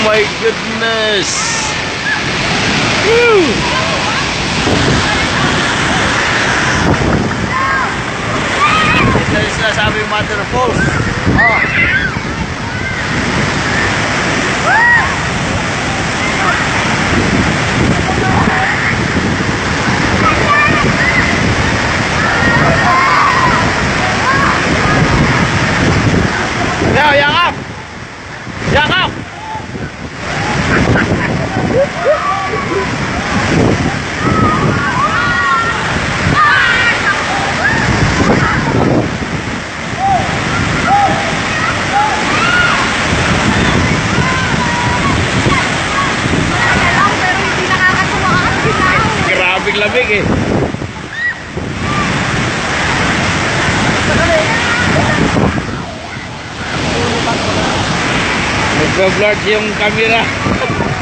my goodness! Woo! Ito yung sinasabing Mother Falls. Oh. Now, yakap! Yakap! Grabing lamig eh. Nagka-blurred yung camera.